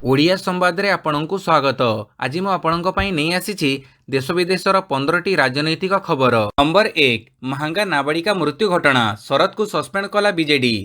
ओडिया संवाद रे आपणଙ୍କୁ स्वागत। आज मु आपणଙ୍କ ପାଇଁ ନେଇ ଆସିଛି देश विदेशर 15टी राजनैतिक खबर। नंबर 1 महांगा नाबालिका मृत्यु घटना शरद को सस्पेंड कला बीजेडी।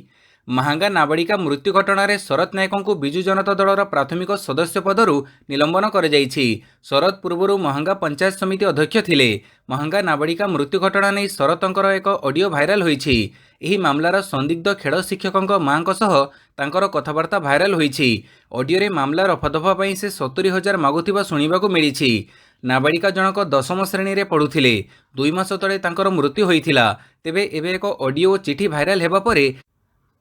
महांगा नाबालिका मृत्यु घटना रे शरद नायक को विजु जनता दलर प्राथमिक सदस्य पदरु निलंबन कर जाइछि। शरद पूर्व महांगा पंचायत समिति अध्यक्ष थिले। महांगा नाबालिका मृत्यु घटना नहीं शरदंकर एक ऑडियो भाइराल होइछि। एही मामलार संदिग्ध खेल शिक्षकों मां सह तांकर कथबार्ता भाइराल होइछि। ऑडियो रे मामला रफादफा पई से 70,000 मागुथिबा सुनिबाकू मिलिछि। नाबालिका जनक 10म श्रेणी रे पढ़ुथिले। 2 मास तले तांकर मृत्यु होइथिला। तेबे एबे एक ऑडियो चिठी भाइराल हेबा परे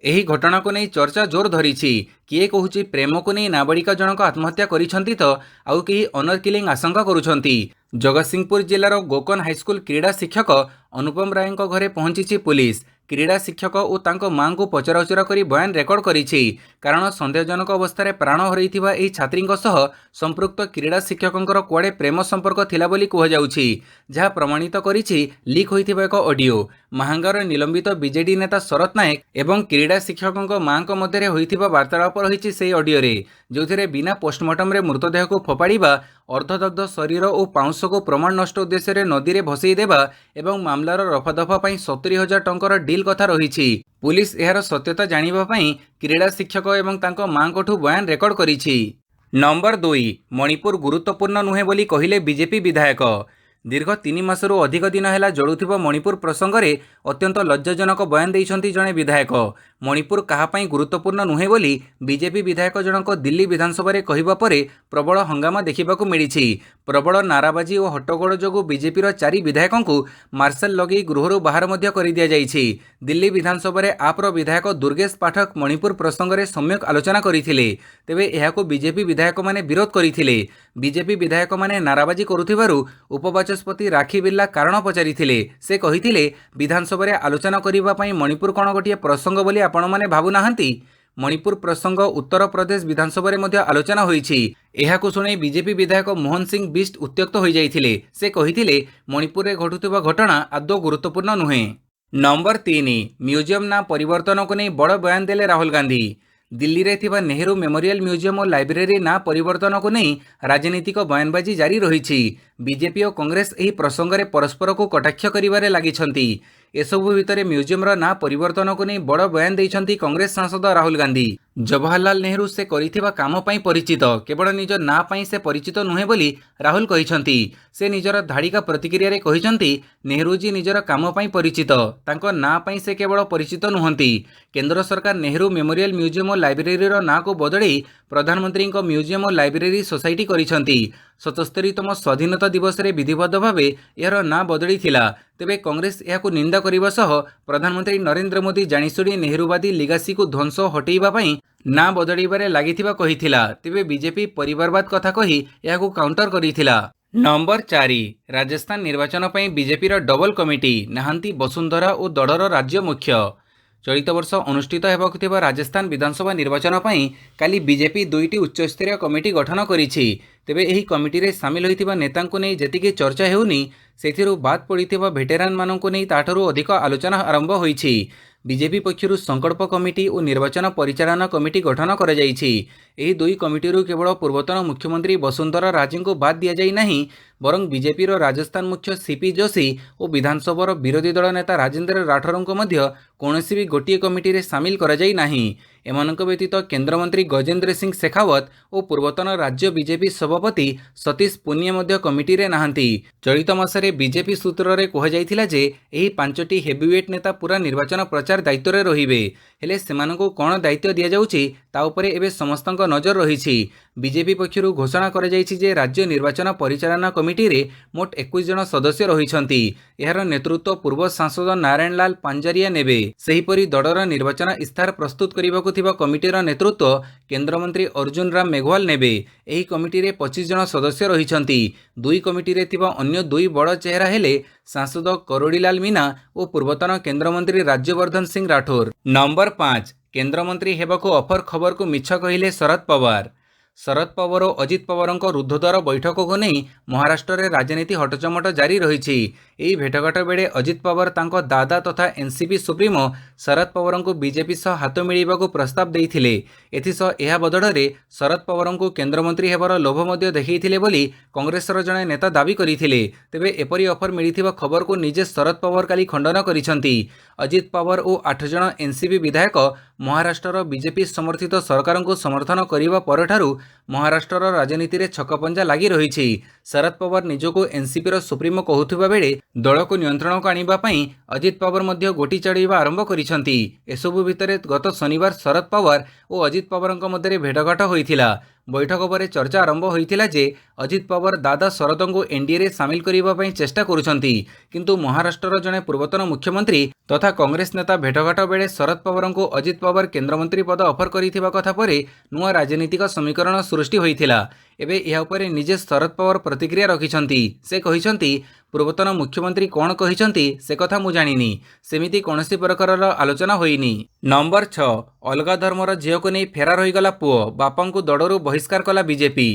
एही घटना को नहीं चर्चा जोर धरिछि। किए कहूछि प्रेम को नहीं नाबालिका जनक आत्महत्या करिसंती तो आउ केही ऑनर किलिंग आशंका करुछंती। जगतसिंहपुर जिलार गोकन हाईस्कूल क्रीड़ा शिक्षक अनुपम राय घरे पहुंची पुलिस। क्रीड़ा शिक्षक और तांको मां को पचराउचरा करी बयान रेकर्ड करिछि। कारण सन्देहजनक अवस्था प्राण हरैथिबा एही छात्री सह संपृक्त क्रीड़ा शिक्षकंकर कुआडे प्रेम संपर्क थिला बोली कुहाଯାଉଛି, जहाँ प्रमाणित करिछि लीक होइथिबा एक ऑडियो। महांगार निलंबित बीजेडी नेता शरद नायक एवं क्रीड़ा शिक्षकों मां मध्य होइथिबा वार्तालाप रहिछि से ऑडियो रे, जोथिरे बिना पोस्टमार्टम रे मृतदेह को फोपाड़िबा, अर्धदग्ध शरीर और पाउंश को प्रमाण नष्ट उद्देश्य नदी में भसई देवा एवं मामलार रफादफा 70,000 टंकार डील कथा रही। पुलिस यार सत्यता जानिबा पई क्रीड़ा शिक्षक एवं तांको मांकठू बयान रेकर्ड करिछि। नंबर 2 मणिपुर गुरुत्वपूर्ण नुहे बोली कहिले बीजेपी विधायक। दीर्घ 3 मासरू अधिक दिन है जड़ुथिबा मणिपुर प्रसंग में अत्यंत लज्जाजनक बयान देइछंती जणे विधायक। मणिपुर काहापाई गुरुत्वपूर्ण नुहे बोली बीजेपी विधायक जनक दिल्ली विधानसभा रे कहिबा परे प्रबल हंगामा देखिबाकू मिलिछि। प्रबल नाराबाजी और हट्टगोड़ जोगु बीजेपी 4 विधायकों मार्शल लगे गृहरु बाहर मध्य कर दिया जाइछि। दिल्ली विधानसभा रे आप्र विधायक दुर्गेश पाठक मणिपुर प्रसंग में सम्यक आलोचना करथिले। तेबे एहाकू बीजेपी विधायक माने विरोध करथिले। बीजेपी विधायक माने नाराबाजी करुथिबारु उपबाचस्पति राखी बिर्ला कारण पचारिथिले। से कहिथिले विधानसभा रे आलोचना करिबा पई मणिपुर कोन गोटिए प्रसंग बोली आपण माने भाबु नाहंती। मणिपुर प्रसंग उत्तर प्रदेश विधानसभा रे मध्य आलोचना होईछि। एहाकू सुनै बीजेपी विधायक मोहन सिंह बिष्ट उत्त्यक्त हो जाइथिले। से कहिथिले मणिपुर रे घटुथिबा घटना आदौ गुरुत्वपूर्ण नुहे। नंबर 3 म्यूजियम ना परिवर्तन को नहीं बड़ बयान देले राहुल गांधी। दिल्ली रे थिबा नेहरू मेमोरियल म्यूजियम और लाइब्रेरी ना परिवर्तन को नहीं राजनीतिक बयानबाजी जारी रही। बीजेपी और कांग्रेस एही प्रसंग में परस्पर को कटाक्ष करिबारे लागिछंती। एसबु भितर म्यूजियम ना परिवर्तन को नहीं बड़ बयान देइछंती कांग्रेस सांसद राहुल गांधी। जवाहरलाल नेहरू से करिथिबा काम पई परिचित, केवल निज ना पई से परिचित नुहे बोली राहुल कहिछंती। से निजर धाड़िका प्रतिक्रिया रे कहिछंती नेहरूजी निजर काम पई परिचित, तांको ना पई से केवल परिचित नुहंती। केंद्र सरकार नेहरू मेमोरियल म्यूजियम और लाइब्रेरी ना को बदली प्रधानमंत्री म्यूजियम और लाइब्रेरी सोसाइटी करिछंती। 77तम स्वाधीनता दिवस रे विधिबद्ध भावे यार ना बदली थिला। तेबे कांग्रेस याकू निंदा करिबा सह प्रधानमंत्री नरेंद्र मोदी जानिशुनी नेहरूवादी लिगासी को ध्वंस हटेइबा पई ना बदलिबारे लागिथिबा कहिथिला। तेबे बीजेपी परिवारवाद कथा कही याकू काउंटर करिथिला। नंबर 4 राजस्थान निर्वाचन पई बीजेपी डबल कमिटी नाहांती वसुंधरा और दड़र राज्य मुख्य। चलित वर्ष अनुष्ठित हेबाकु थिबा राजस्थान विधानसभा निर्वाचन पई काली बीजेपी 2टी उच्चस्तरीय कमिटी गठन करिछि। तेबे एही कमिटी रे सामिल होइतिबा नेतांको नै जेतिके चर्चा हेउनी सेथिरु बाद पड़िथिबा भेटेरान मानंको नै ताठारु अधिक आलोचना आरंभ होइछि। बीजेपी पक्षरु संकल्प कमिटी और निर्वाचन परिचालना कमिटी गठन करा जाइछि। एही 2 कमिटीरु केवल पूर्वतन मुख्यमंत्री वसुंधरा राजे को बाद दिया जाई नाही, बरं बीजेपी राजस्थान मुख्य सीपी जोशी और विधानसभा विरोधी दल नेता राजेंद्र राठौर को मध्य कौनसी भी गोटे कमिटी रे सामिल करा जाई नाही। एमानक व्यतीत केंद्रमंत्री गजेंद्र सिंह शेखावत और पूर्वतन राज्य बीजेपी सभापति सतीश पुनिया मध्य कमिटी रे नाहांती। चलित मासरे बीजेपी सूत्र रे कहा जाइथिला जे एही 5टी हेवीवेट नेता पूरा निर्वाचन प्रचार दायित्व रे रहिबे। हेले सेमानकु कोन दायित्व दिया जाउछि ता उपरे एबे समस्तक नजर रहिछि। बीजेपी पक्षरु घोषणा करा जाइछि जे राज्य निर्वाचन परिचालना कमिटी रे मोट 21 जन सदस्य रहिछंती। एहार नेतृत्व पूर्व सांसद नारायण लाल पांजारिया नेबे। सेहीपरि दड़र निर्वाचन इस्ताहार प्रस्तुत करिबाकु थिबा कमिटीर नेतृत्व केंद्रमंत्री अर्जुन राम मेघवाल नेबे। एही कमिटी रे 25 जन सदस्य रहिछंती। 2 कमिटी रे थिबा अन्य 2 बड़ चेहरा हेले सांसद करोड़ीलाल मीना और पूर्वतन केंद्रमंत्री राज्यवर्धन सिंह राठौर। नंबर 5 केंद्रमंत्री हेबाकु ऑफर खबर को मिछ कहिले शरद पवार। शरद पवार और अजित पवारଙ୍କ रुद्धद्वार बैठकକୁ ନେଇ ମହାରାଷ୍ଟ୍ରରେ ରାଜନୀତି ହଟଚମଟ ଜାରି ରହିଛି। ଏହି ଭେଟଘାଟ ବେଳେ ଅଜିତ ପୱାର ତାଙ୍କ ଦାଦା ତଥା ଏନସିପି ସୁପ୍ରିମୋ ଶରଦ ପୱାରଙ୍କୁ ବିଜେପି ସହ ହାତ ମିଳାଇବାକୁ ପ୍ରସ୍ତାବ ଦେଇଥିଲେ। ଏଥିସହ ଏହା ବଦଳରେ ଶରଦ ପୱାରଙ୍କୁ କେନ୍ଦ୍ରମନ୍ତ୍ରୀ ହେବାର ଲୋଭ ମଧ୍ୟ ଦେଖାଇଥିଲେ ବୋଲି କଂଗ୍ରେସର ଜଣେ ନେତା ଦାବି କରିଥିଲେ। ତେବେ ଏପରି ଅଫର ମିଳିଥିବା ଖବରକୁ ନିଜେ ଶରଦ ପୱାର କାଲି ଖଣ୍ଡନ କରିଛନ୍ତି। ଅଜିତ ପୱାର ଓ 8 ଜଣ ଏନସିପି ବିଧାୟକ ମହାରାଷ୍ଟ୍ରର ବିଜେପି ସମର୍ଥିତ ସରକାରଙ୍କୁ ସମର୍ଥନ କରିବା ପରଠାରୁ ମହାରାଷ୍ଟ୍ରର ରାଜନୀତିରେ ଛକପଞ୍ଝା ଲାଗି ରହିଛି। ଶରଦ ପୱାର ନିଜକୁ ଏନସିପିର ସୁପ୍ରିମୋ କହୁଥିବା ବେଳେ ଦଳକୁ ନିୟନ୍ତ୍ରଣକୁ ଆଣିବା ପାଇଁ ଅଜିତ ପୱାର ମଧ୍ୟ ଗୋଟି ଚଢ଼ାଇବା ଆରମ୍ଭ କରିଛନ୍ତି। ଏସବୁ ଭିତରେ ଗତ ଶନିବାର ଶରଦ ପୱାର ଓ ଅଜିତ ପୱାରଙ୍କ ମଧ୍ୟରେ ଭେଟଘାଟ ହୋଇଥିଲା। ବୈଠକ ପରେ ଚର୍ଚ୍ଚା ଆରମ୍ଭ ହୋଇଥିଲା ଯେ ଅଜିତ ପୱାର ଦାଦା ଶରଦଙ୍କୁ ଏନଡିଏରେ ସାମିଲ କରିବା ପାଇଁ ଚେଷ୍ଟା କରୁଛନ୍ତି। କିନ୍ତୁ ମହାରାଷ୍ଟ୍ରର ଜଣେ ପୂର୍ବତନ ମୁଖ୍ୟମନ୍ତ୍ରୀ ତଥା କଂଗ୍ରେସ ନେତା ଭେଟଘାଟ ବେଳେ ଶରଦ ପୱାରଙ୍କୁ ଅଜିତ ପୱାର କେନ୍ଦ୍ରମନ୍ତ୍ରୀ ପଦ ଅଫର କରିଥିବା କଥା ପରେ ନୂଆ ରାଜନୈତିକ ସମୀକରଣ ସୃଷ୍ଟି ହୋଇଥିଲା। ଏବେ ଏହା ଉପରେ ନିଜେ ଶରଦ ପୱାର ପ୍ରତିକ୍ରିୟା ରଖିଛନ୍ତି। ସେ କହିଛନ୍ତି, ପୂର୍ବତନ ମୁଖ୍ୟମନ୍ତ୍ରୀ କ'ଣ କହିଛନ୍ତି ସେ କଥା ମୁଁ ଜାଣିନି। ସେମିତି କୌଣସି ପ୍ରକାରର ଆଲୋଚନା ହୋଇନି। ନମ୍ବର 6 ଅଲଗା ଧର୍ମର ଝିଅକୁ ନେଇ ଫେରାର ହୋଇଗଲା ପୁଅ, ବାପାଙ୍କୁ ଦଳରୁ ବହିଷ୍କାର କଲା ବିଜେପି।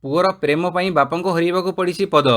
ପୁଅର ପ୍ରେମ ପାଇଁ ବାପାଙ୍କୁ ହରାଇବାକୁ ପଡ଼ିଛି ପଦ।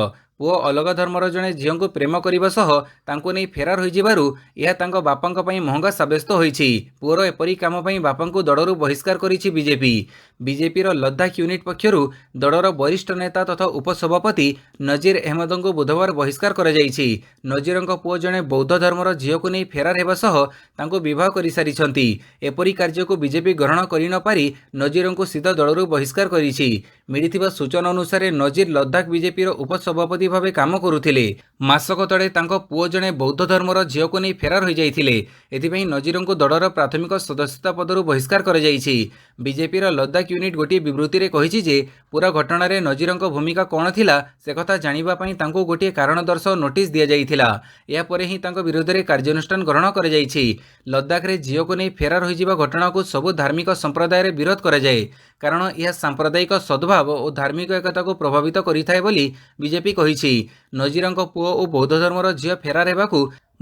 ପୁଅ ଅଲଗା ଧର୍ମର ଜଣେ ଝିଅଙ୍କୁ ପ୍ରେମ କରିବା ସହ ତାଙ୍କୁ ନେଇ ଫେରାର ହୋଇଯିବାରୁ ଏହା ତାଙ୍କ ବାପାଙ୍କ ପାଇଁ ମହଙ୍ଗା ସାବ୍ୟସ୍ତ ହୋଇଛି। ପୁଅର ଏପରି କାମ ପାଇଁ ବାପାଙ୍କୁ ଦଳରୁ ବହିଷ୍କାର କରିଛି ବିଜେପି। ବିଜେପିର ଲଦାଖ ୟୁନିଟ୍ ପକ୍ଷରୁ ଦଳର ବରିଷ୍ଠ ନେତା ତଥା ଉପସଭାପତି ନଜିର ଅହମଦଙ୍କୁ ବୁଧବାର ବହିଷ୍କାର କରାଯାଇଛି। ନଜିରଙ୍କ ପୁଅ ଜଣେ ବୌଦ୍ଧ ଧର୍ମର ଝିଅକୁ ନେଇ ଫେରାର ହେବା ସହ ତାଙ୍କୁ ବିବାହ କରିସାରିଛନ୍ତି। ଏପରି କାର୍ଯ୍ୟକୁ ବିଜେପି ଗ୍ରହଣ କରିନପାରି ନଜିରଙ୍କୁ ସିଧା ଦଳରୁ ବହିଷ୍କାର କରିଛି। ମିଳିଥିବା ସୂଚନା ଅନୁସାରେ ନଜିର ଲଦାଖ ବିଜେପିର ଉପସଭାପତି ଭାବେ କାମ କରୁଥିଲେ। ମାସକ ତଳେ ତାଙ୍କ ପୁଅ ଜଣେ ବୌଦ୍ଧ ଧର୍ମର ଝିଅକୁ ନେଇ ଫେରାର ହୋଇଯାଇଥିଲେ। ଏଥିପାଇଁ ନଜିରଙ୍କୁ ଦଳର ପ୍ରାଥମିକ ସଦସ୍ୟତା ପଦରୁ ବହିଷ୍କାର କରାଯାଇଛି। ବିଜେପିର ଲଦାଖ ୟୁନିଟ୍ ଗୋଟିଏ ବିବୃତ୍ତିରେ କହିଛି ଯେ ପୁରା ଘଟଣାରେ ନଜିରଙ୍କ ଭୂମିକା କ'ଣ ଥିଲା ସେକଥା ଜାଣିବା ପାଇଁ ତାଙ୍କୁ ଗୋଟିଏ କାରଣ ଦର୍ଶାଅ ନୋଟିସ୍ ଦିଆଯାଇଥିଲା। ଏହାପରେ ହିଁ ତାଙ୍କ ବିରୋଧରେ କାର୍ଯ୍ୟାନୁଷ୍ଠାନ ଗ୍ରହଣ କରାଯାଇଛି। ଲଦାଖରେ ଝିଅକୁ ନେଇ ଫେରାର ହୋଇଯିବା ଘଟଣାକୁ ସବୁ ଧାର୍ମିକ ସମ୍ପ୍ରଦାୟରେ ବିରୋଧ କରାଯାଏ, କାରଣ ଏହା ସାମ୍ପ୍ରଦାୟିକ ସଦ୍ଭାବ ଓ ଧାର୍ମିକ ଏକତାକୁ ପ୍ରଭାବିତ କରିଥାଏ ବୋଲି ବିଜେପି କହିଛି। ନଜିରଙ୍କ ପୁଅ ଓ ବୌଦ୍ଧ ଧର୍ମର ଝିଅ ଫେରାର ହେବାକୁ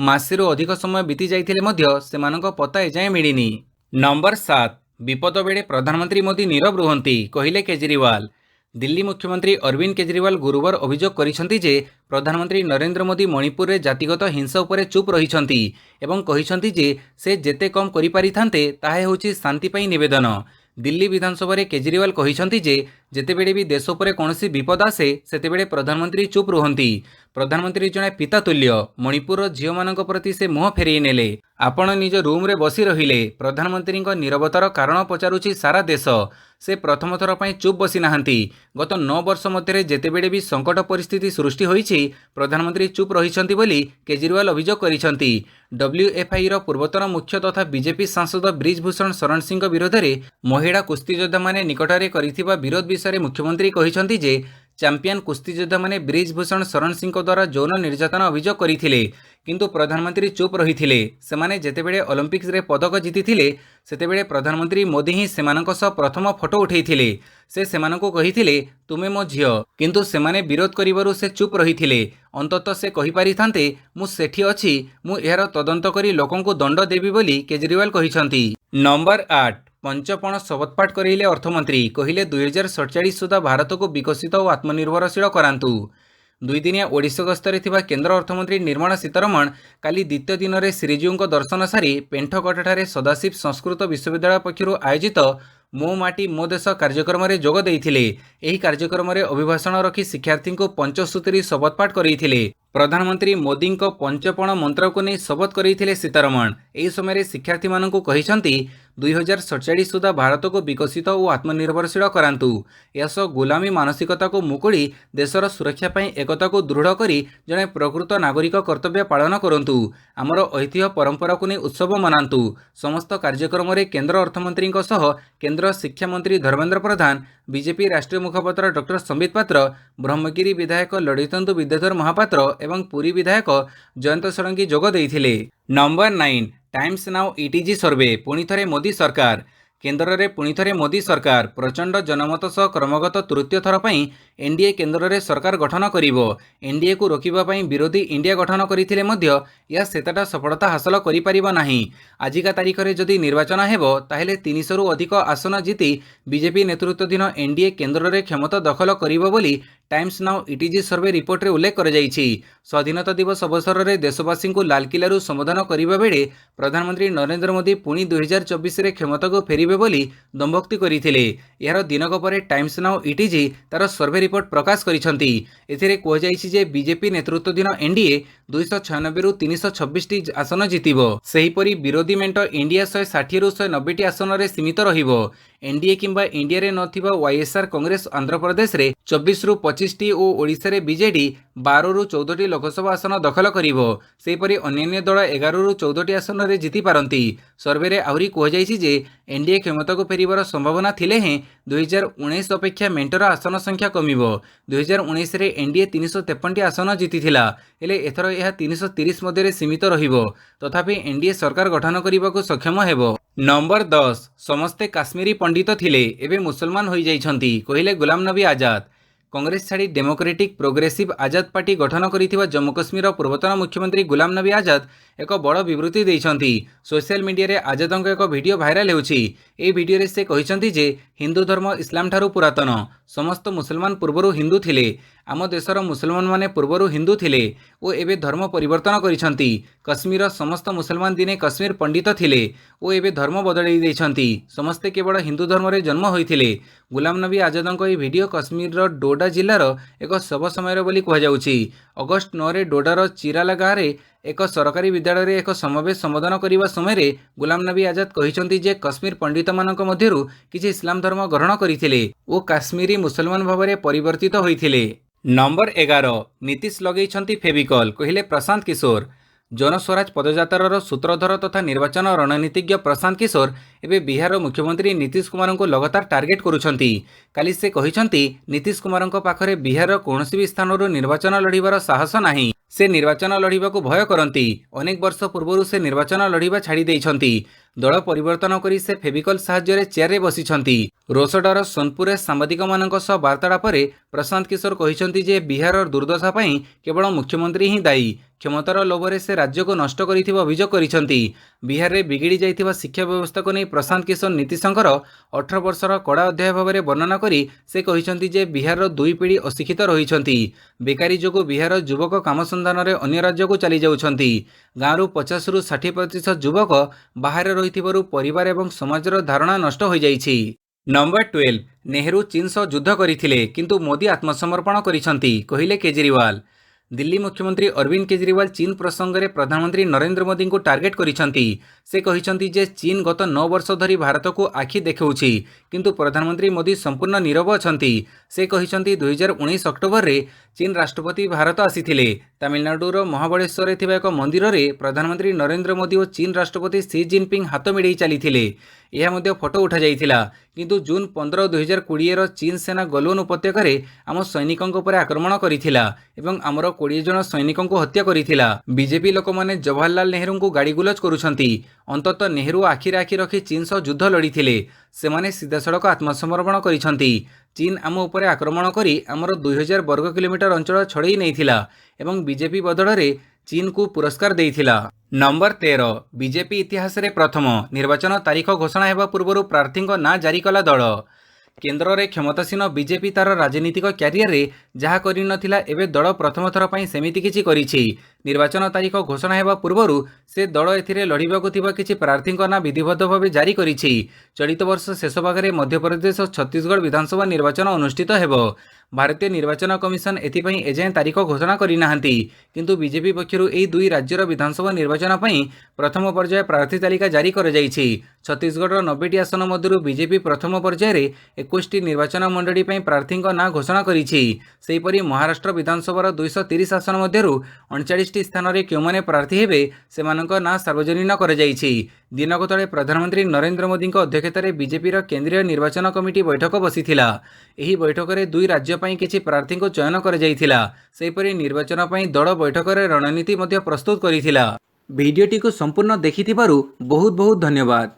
ମାସେରୁ ଅଧିକ ସମୟ ବିତି ଯାଇଥିଲେ ମଧ୍ୟ ସେମାନଙ୍କ ପତ୍ତା ଏଯାଏଁ ମିଳିନି। ନମ୍ବର 7 ବିପଦ ବେଳେ ପ୍ରଧାନମନ୍ତ୍ରୀ ମୋଦି ନୀରବ ରୁହନ୍ତି, କହିଲେ କେଜରିୱାଲ। ଦିଲ୍ଲୀ ମୁଖ୍ୟମନ୍ତ୍ରୀ ଅରବିନ୍ଦ କେଜରିୱାଲ ଗୁରୁବାର ଅଭିଯୋଗ କରିଛନ୍ତି ଯେ ପ୍ରଧାନମନ୍ତ୍ରୀ ନରେନ୍ଦ୍ର ମୋଦି ମଣିପୁରରେ ଜାତିଗତ ହିଂସା ଉପରେ ଚୁପ୍ ରହିଛନ୍ତି ଏବଂ କହିଛନ୍ତି ଯେ ସେ ଯେତେ କମ୍ କରିପାରିଥାନ୍ତେ ତାହା ହେଉଛି ଶାନ୍ତି ପାଇଁ ନିବେଦନ। ଦିଲ୍ଲୀ ବିଧାନସଭାରେ କେଜରିୱାଲ କହିଛନ୍ତି ଯେ ଯେତେବେଳେ ବି ଦେଶ ଉପରେ କୌଣସି ବିପଦ ଆସେ ସେତେବେଳେ ପ୍ରଧାନମନ୍ତ୍ରୀ ଚୁପ୍ ରୁହନ୍ତି। ପ୍ରଧାନମନ୍ତ୍ରୀ ଜଣେ ପିତା ତୁଲ୍ୟ। ମଣିପୁରର ଝିଅମାନଙ୍କ ପ୍ରତି ସେ ମୁହଁ ଫେରାଇ ନେଲେ। ଆପଣ ନିଜ ରୁମ୍ରେ ବସି ରହିଲେ। ପ୍ରଧାନମନ୍ତ୍ରୀଙ୍କ ନୀରବତାର କାରଣ ପଚାରୁଛି ସାରା ଦେଶ। ସେ ପ୍ରଥମ ଥର ପାଇଁ ଚୁପ୍ ବସି ନାହାନ୍ତି। ଗତ 9 ବର୍ଷ ମଧ୍ୟରେ ଯେତେବେଳେ ବି ସଙ୍କଟ ପରିସ୍ଥିତି ସୃଷ୍ଟି ହୋଇଛି ପ୍ରଧାନମନ୍ତ୍ରୀ ଚୁପ୍ ରହିଛନ୍ତି ବୋଲି କେଜରିୱାଲ ଅଭିଯୋଗ କରିଛନ୍ତି। ଡବ୍ଲ୍ୟୁଏଫ୍ଆଇର ପୂର୍ବତନ ମୁଖ୍ୟ ତଥା ବିଜେପି ସାଂସଦ ବ୍ରିଜ ଭୂଷଣ ଶରଣ ସିଂଙ୍କ ବିରୋଧରେ ମହିଳା କୁସ୍ତିଯୋଦ୍ଧାମାନେ ନିକଟରେ କରିଥିବା ବିରୋଧ ବିଷୟରେ ମୁଖ୍ୟମନ୍ତ୍ରୀ କହିଛନ୍ତି ଯେ ଚାମ୍ପିୟନ କୁସ୍ତିଯୋଦ୍ଧାମାନେ ବ୍ରିଜ ଭୂଷଣ ଶରଣ ସିଂଙ୍କ ଦ୍ୱାରା ଯୌନ ନିର୍ଯାତନା ଅଭିଯୋଗ କରିଥିଲେ, କିନ୍ତୁ ପ୍ରଧାନମନ୍ତ୍ରୀ ଚୁପ୍ ରହିଥିଲେ। ସେମାନେ ଯେତେବେଳେ ଅଲିମ୍ପିକ୍ସରେ ପଦକ ଜିତିଥିଲେ ସେତେବେଳେ ପ୍ରଧାନମନ୍ତ୍ରୀ ମୋଦି ହିଁ ସେମାନଙ୍କ ସହ ପ୍ରଥମ ଫଟୋ ଉଠାଇଥିଲେ। ସେ ସେମାନଙ୍କୁ କହିଥିଲେ ତୁମେ ମୋ ଝିଅ, କିନ୍ତୁ ସେମାନେ ବିରୋଧ କରିବାରୁ ସେ ଚୁପ୍ ରହିଥିଲେ। ଅନ୍ତତଃ ସେ କହିପାରିଥାନ୍ତେ ମୁଁ ସେଠି ଅଛି, ମୁଁ ଏହାର ତଦନ୍ତ କରି ଲୋକଙ୍କୁ ଦଣ୍ଡ ଦେବି ବୋଲି କେଜରିୱାଲ କହିଛନ୍ତି। ନମ୍ବର 8 ପଞ୍ଚପଣ ଶପଥପାଠ କରାଇଲେ ଅର୍ଥମନ୍ତ୍ରୀ, କହିଲେ 2047 ସୁଦ୍ଧା ଭାରତକୁ ବିକଶିତ ଓ ଆତ୍ମନିର୍ଭରଶୀଳ କରାନ୍ତୁ। 2 ଦିନିଆ ଓଡ଼ିଶା ଗସ୍ତରେ ଥିବା କେନ୍ଦ୍ର ଅର୍ଥମନ୍ତ୍ରୀ ନିର୍ମଳା ସୀତାରମଣ କାଲି ଦ୍ୱିତୀୟ ଦିନରେ ଶ୍ରୀଜୀଉଙ୍କ ଦର୍ଶନ ସାରି ପେଣ୍ଠକଟାଠାରେ ସଦାଶିବ ସଂସ୍କୃତ ବିଶ୍ୱବିଦ୍ୟାଳୟ ପକ୍ଷରୁ ଆୟୋଜିତ ମୋ ମାଟି ମୋ ଦେଶ କାର୍ଯ୍ୟକ୍ରମରେ ଯୋଗ ଦେଇଥିଲେ। ଏହି କାର୍ଯ୍ୟକ୍ରମରେ ଅଭିଭାଷଣ ରଖି ଶିକ୍ଷାର୍ଥୀଙ୍କୁ ପଞ୍ଚସୂତ୍ରୀ ଶପଥପାଠ କରାଇଥିଲେ। ପ୍ରଧାନମନ୍ତ୍ରୀ ମୋଦିଙ୍କ ପଞ୍ଚପଣ ମନ୍ତ୍ରକୁ ନେଇ ଶପଥ କରାଇଥିଲେ ସୀତାରମଣ। ଏହି ସମୟରେ ଶିକ୍ଷାର୍ଥୀମାନଙ୍କୁ କହିଛନ୍ତି 2047 ସୁଦ୍ଧା ଭାରତକୁ ବିକଶିତ ଓ ଆତ୍ମନିର୍ଭରଶୀଳ କରାନ୍ତୁ। ଏହାସହ ଗୁଲାମୀ ମାନସିକତାକୁ ମୁକୁଳି ଦେଶର ସୁରକ୍ଷା ପାଇଁ ଏକତାକୁ ଦୃଢ଼ କରି ଜଣେ ପ୍ରକୃତ ନାଗରିକ କର୍ତ୍ତବ୍ୟ ପାଳନ କରନ୍ତୁ। ଆମର ଐତିହ୍ୟ ପରମ୍ପରାକୁ ନେଇ ଉତ୍ସବ ମନାନ୍ତୁ। ସମସ୍ତ କାର୍ଯ୍ୟକ୍ରମରେ କେନ୍ଦ୍ର ଅର୍ଥମନ୍ତ୍ରୀଙ୍କ ସହ କେନ୍ଦ୍ର ଶିକ୍ଷାମନ୍ତ୍ରୀ ଧର୍ମେନ୍ଦ୍ର ପ୍ରଧାନ, ବିଜେପି ରାଷ୍ଟ୍ରୀୟ ମୁଖପାତ୍ର ଡକ୍ଟର ସମ୍ବିତ ପାତ୍ର, ବ୍ରହ୍ମଗିରି ବିଧାୟକ ଲଳିତେନ୍ଦୁ ବିଦ୍ୟାଧର ମହାପାତ୍ର ଏବଂ ପୁରୀ ବିଧାୟକ ଜୟନ୍ତ ଷଡ଼ଙ୍ଗୀ ଯୋଗ ଦେଇଥିଲେ। ନମ୍ବର 9 ଟାଇମ୍ସ ନାଉ ଇଟିଜି ସର୍ଭେ ପୁଣି ଥରେ ମୋଦି ସରକାର। केन्द्र में पुणी थे मोदी सरकार प्रचंड जनमत सह क्रमगत तृतीय थर पर एनडीए केन्द्र में सरकार गठन करिवो। एनडीए को रोकिबा विरोधी इंडिया गठन करथिले मध्य या सेताटा सफलता हासिल करि परिबो नाही। आजिका तारीख में जदि निर्वाचन हेबो ताहेले 300 रु अधिक आसन जीति बीजेपी नेतृत्वाधीन एनडीए केन्द्र में क्षमता दखल करिवो बोली टाइम्स नाउ इटीजी सर्वे रिपोर्ट रे उल्लेख कर जाइछि। स्वाधीनता दिवस अवसर में देशवासी को लालकिलू संबोधन करने बेले प्रधानमंत्री नरेंद्र मोदी पुणी 2024 रे क्षमता को फेरिबे बोली दम्भोक्ति करथिले। यार दिनक पर टाइम्स नाउ इटीजी तार सर्वे रिपोर्ट प्रकाश करिसंती। एथिरे कहजाइछि जे बीजेपी नेतृत्वाधीन एनडीए 296 रु 326 आसन जीतिबो। सेहीपरि विरोधी मेंट इंडिया 160 रु 190 आसन रे सीमित रहिबो। एनडीए किंबा इंडिया रे नथिबा वाईएसआर कांग्रेस आंध्र प्रदेश रे 24 रु 25 टी और ओडिशा रे बीजेडी 12 रु 14 टी लोकसभा आसन दखल करिवो। सेहीपरि अन्य दल 11 रु 14 टी आसन रे जीति पारंती। सर्वे रे आहुरी कहजाइछि जे एनडीए क्षमता को फेरिबार संभावना थिले हें 2019 अपेक्षा मेंटर आसन संख्या कमिबो। 2019 रे एनडीए 353 टी आसन जीतिथिला हेले एथर यह 330 मध्य सीमित रहिबो। तथापि एनडीए सरकार गठन करने सक्षम हेबो। नंबर 10 समस्ते काश्मीरी पंडित थिले एबे मुसलमान होई जाइछंती कहिले गुलाम नबी आजाद। कांग्रेस छाड़ी डेमोक्रेटिक प्रोग्रेसिव आजाद पार्टी गठन करिथिबा जम्मू कश्मीर पूर्वतन मुख्यमंत्री गुलाम नबी आजाद एक बड़ विवृत्ति देइछंती। सोशल मीडिया रे आजादଙ୍କ एक वीडियो भाइराल हेउछि। ए वीडियो रे से कहिसंती जे हिंदू धर्म इस्लाम ठारू पुरातन समस्त मुसलमान पूर्वरु हिंदू थिले। आम देशर मुसलमान माने पूर्वरु हिंदू थिले ओ एबे धर्म परिवर्तन करिसंती। कश्मीर समस्त मुसलमान दिने कश्मीर पंडित थिले ओ एबे धर्म बदलै दैछंती। समस्ते केवल हिंदू धर्म रे जन्म होइथिले। गुलाम नबी आजादଙ୍କ ए वीडियो कश्मीर रो डोडा जिल्लार एक शव समय बोली कह जाउछि। अगस्त 9 रे डोडार चिराला गाँव रे एक सरकारी विद्यालय रे एक समावेश संबोधन करने समय गुलाम नबी आजाद कहिसंती जे कश्मीर पंडित मानक मध्यरु किछि इस्लाम धर्म ग्रहण करथिले ओ काश्मीरी मुसलमान भाव में परिवर्तित होइथिले। नंबर 11 नीतीश लगेइछंती फेविकल कहिले प्रशांत किशोर। जनस्वराज पदयात्रार सूत्रधर तथा निर्वाचन रणनीतिज्ञ प्रशांत किशोर एवं बिहार मुख्यमंत्री नीतीश कुमार को लगातार टार्गेट करुछंती। काली से कहिसंती नीतीश कुमार पाखरे बिहार कौनसी भी स्थानरू निर्वाचन लड़िबार साहस नाही। से निर्वाचन लड़िबा को भय करती। अनेक वर्ष पूर्व से निर्वाचन लड़िबा छाड़ी देइछंती। दल परिवर्तन करी से फेविकल साहाय्य चेयर रे बसिछंती। रोसडार सोनपुर सांबादिक मानक सह वार्तालाप प्रशांत किशोर कहिसंती जे बिहार दुर्दशा पई केवल मुख्यमंत्री ही दायी। क्षमतार लोभरे से राज्य को नष्ट करिथिबा अभियोग करिसंती। बिहार रे बिगिड़ी जाइथिबा शिक्षा व्यवस्था को नहीं प्रशांत किशोर नीतीशंकर 18 वर्षर कड़ा अध्याय भाव में वर्णना करी से कहिसंती जे बिहार दुई पीढ़ी अशिक्षित रहिसंती। बेकारी जोगु बिहार युवक काम संधान रे अन्य राज्य को चली जाउछंती। गाँव 50 रु 60% युवक बाहर रहिथिबारु परिवार एवं समाजर धारणा नष्ट हो जाइछि। नंबर 12 नेहरू चीन सह युद्ध करथिले किंतु मोदी आत्मसमर्पण करिसंती कहिले केजरीवाल। दिल्ली मुख्यमंत्री अरविंद केजरीवाल चीन प्रसंग में प्रधानमंत्री नरेंद्र मोदी को टार्गेट करिसंती। से कहिसंती जे चीन गत 9 वर्ष धरी भारत को आखि देखाउछि किंतु प्रधानमंत्री मोदी संपूर्ण नीरव अछंती। से कहिसंती 2019 अक्टोबर रे चीन राष्ट्रपति भारत आसीथिले। तमिलनाडुर महाबळेश्वर रे थिबा एक मंदिर रे प्रधानमंत्री नरेंद्र मोदी और चीन राष्ट्रपति सी जिनपिंग हाथ मिड़ई चलीथिले। यह मध्य फोटो उठा जाइथिला। किंतु जून 15 2020 रो चीन सेना गलवान उपत्यकार आम सैनिकों पर आक्रमण करिथिला एवं आमर 20 जन सैनिकों को हत्या करिथिला। बीजेपी लोक माने जवाहरलाल नेहरू को गाड़ीगुलज करुछंती। अंततः नेहरू आखिर आखि रखी चीन सह युद्ध लड़ीथिले। सेमाने सीधासड़क आत्मसमर्पण करिछंती। चीन आम उपरे आक्रमण करी आमर 2000 वर्ग किलोमीटर अंचल छड़ई नैथिला एवं बीजेपी बदल में चीन को पुरस्कार देइथिला। नंबर 13 बीजेपी इतिहास रे प्रथम निर्वाचन तारीख घोषणा हेबा पूर्व प्रार्थी ना जारी कला दल। केन्द्र में क्षमतासीन बीजेपी तार राजनीतिक क्यारियर रे जहाँ करि नथिला एबे दल प्रथम थर पई सेमिति किछि करिछि। निर्वाचन तारीख घोषणा हेबा पूर्व से दल एथिरे लड़िबाकु थिबा किछि प्रार्थी ना विधिबद्ध भाव जारी करिछि। चलित वर्ष शेष भाग में मध्यप्रदेश और छत्तीसगढ़ विधानसभा निर्वाचन अनुष्ठित हेबो। भारतीय निर्वाचन कमिशन एथिपई एजाएं तारीख घोषणा करिनाहांती किंतु बीजेपी पक्षरु एही दुई राज्यर विधानसभा निर्वाचन पई प्रथम पर्याय प्रार्थी तालिका जारी कर जाइछि। छत्तीसगढ़ 90टी आसन मध्यरु बीजेपी प्रथम पर्याय रे 21टी निर्वाचन मंडली पई प्रार्थी ना घोषणा करिछि। सेहीपरि महाराष्ट्र विधानसभार 230 आसन मध्यरु 39टी स्थान रे केउमाने प्रार्थी हेबे सेमानक ना सार्वजनीन कर जाइछि। दिनक तले प्रधानमंत्री नरेंद्र मोदी अध्यक्षतार बीजेपीर केंद्रीय निर्वाचन कमिटी बैठक बसिथिला। एही बैठक रे दुई राज्य पई किछि प्रार्थी को चयन कर जाइथिला। सेहीपरि निर्वाचन पई दल बैठक रे रणनीति मध्य प्रस्तुत करिथिला। भिडियोटी को संपूर्ण देखिथिबारु बहुत बहुत धन्यवाद।